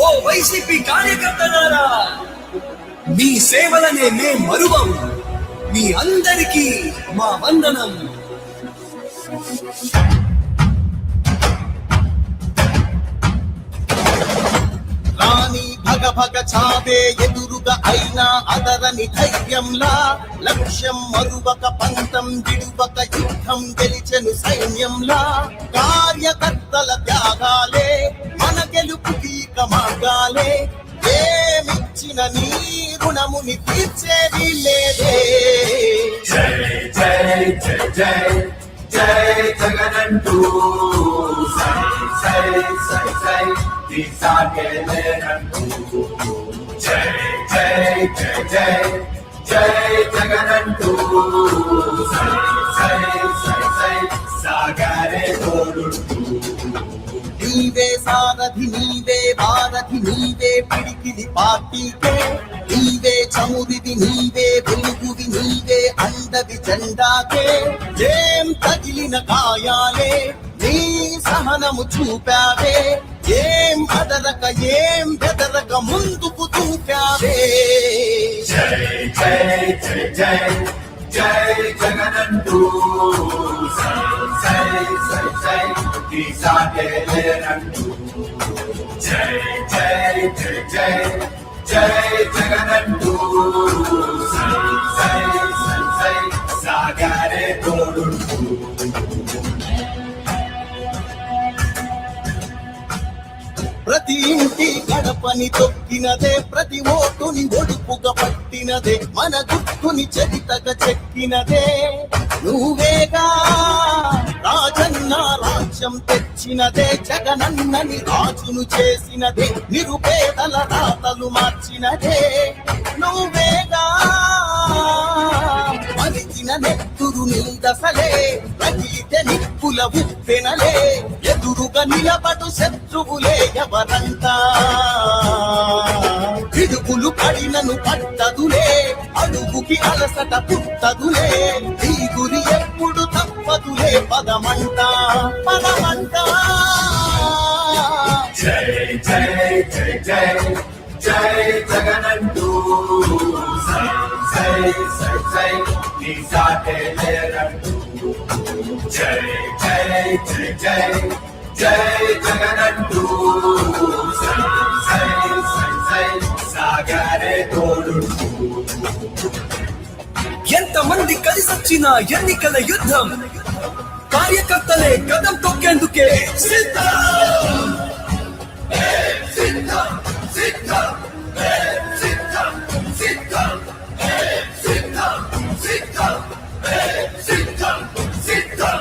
ఓ YCP కార్యకర్తలారా, మీ సేవలనే మేం మరువం. మీ అందరికీ మా వందనం. రాణి భగ భగ చావే ఎదురుగా అయినా అదరని ధైర్యంలా, లక్ష్యం మరువక పంతం విడువక యుద్ధం గెలిచెను సైన్యంలా. కార్యకర్తల త్యాగాలే మన గెలుపుకి మార్గాలే, ఏమిచ్చిన నీ రుణముని తీర్చేది లేదే. జై జై జై జై జై జగనంటూ సై సై సై సై తీసాగేలేనంటూ. జై జై జై జై జై జగనంటూ సై సై సై సై సాగరే తోడుంటూ. నీవే సారథి నీవే భారథి నీవే పిడికిలి పార్టీకే, నీవే చమురివి నీవే వెలుగువి నీవే అండవి జెండాకే. ఏం తగిలిన గాయాలే నీ సహనము చూపావే, ఏం అదరక ఏం బెదరక ముందుకు చూపావే. జై జై జై జై జై జగనంటూ సై సై సై సై తీసాగేలేనంటూ. జై జై జై జై జై జగనంటూ సై సై సై సై సాగరే తోడుంటూ. ప్రతి ఇంటి గడపని తొక్కినదే, ప్రతి ఓటుని ఒడుపుగా పట్టినదే, మన గుర్తుని చరితగా చెక్కినదే నువ్వేగా. రాజన్న రాజ్యం తెచ్చినదే, జగనన్నని రాజును చేసినదే, నిరుపేదల రాతలు మార్చినదే నువ్వేగా. మరిచిన నెత్తురు నీ దశలే, రగిలితే నిప్పుల ఉప్పెనలే, ఎదురుగా నిలబడు శత్రువులే ఎవరంతా. పిడుగులు పడినను పట్టదులే, అడుగుకి అలసట పుట్టదులే, ఈ గురి ఎప్పుడు తప్పదులే, పదమంట పదమంట. జై జై జై జై జై జగనంటూ సై సై సై సై తీసాగేలేనంటూ. జై జై జై జై జై జగనంటూ సై సై సై సై సాగరే తోడుంటూ. ఎంతమంది కలిసొచ్చిన ఎన్నికల యుద్ధం, కార్యకర్తలే కదం తొక్కేందుకే సిద్ధం. సిద్ధం సిద్ధం సిద్ధం సిద్ధం సిద్ధం సిద్ధం సిద్ధం సిద్ధం సిద్ధం సిద్ధం.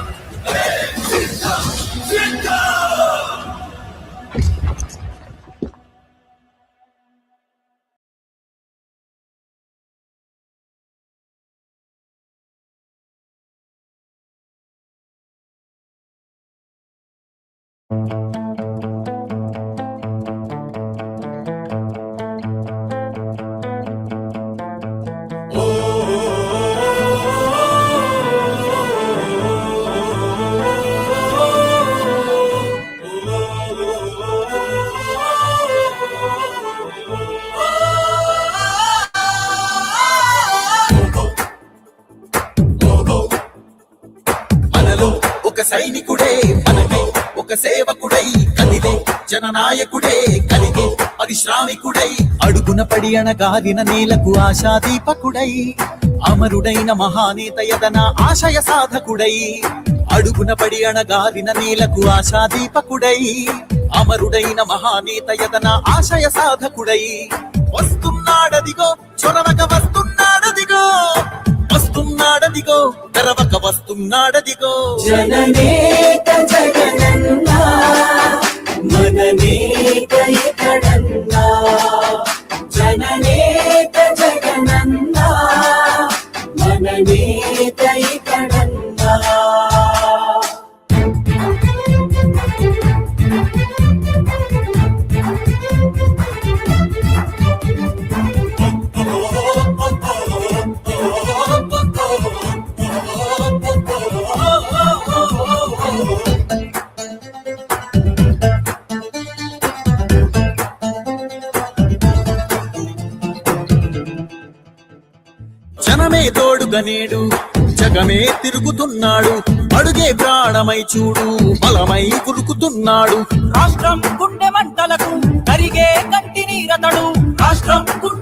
సైనికుడే మనకే ఒక సేవకుడై కదిలే, జననాయకుడే కలిగే పరిశ్రామికుడై, అడుగున పడి అణగారిన నేలకు ఆశాదీపకుడై, అమరుడైన మహానేత యదన ఆశయ సాధకుడై, అడుగున పడి అణగారిన నేలకు ఆశాదీపకుడై, అమరుడైన మహానేత యదన ఆశయ సాధకుడై. వస్తున్నాడదిగో చొరవక వస్తున్నాడదిగో, వస్తున్నాడదిగో తెరవక వస్తున్నాడదిగో. జననేత జగనన్నా మననేత ఇతడన్నా, జననేత జగనన్నా మననేత ఇతడన్నా. నేడు జగమే తిరుగుతున్నాడు అడుగే ప్రాణమై చూడు బలమై కురుకుతున్నాడు రాష్ట్రం గుండె మంటలకు కరిగే కంటి నీరతడు రాష్ట్రం గుండె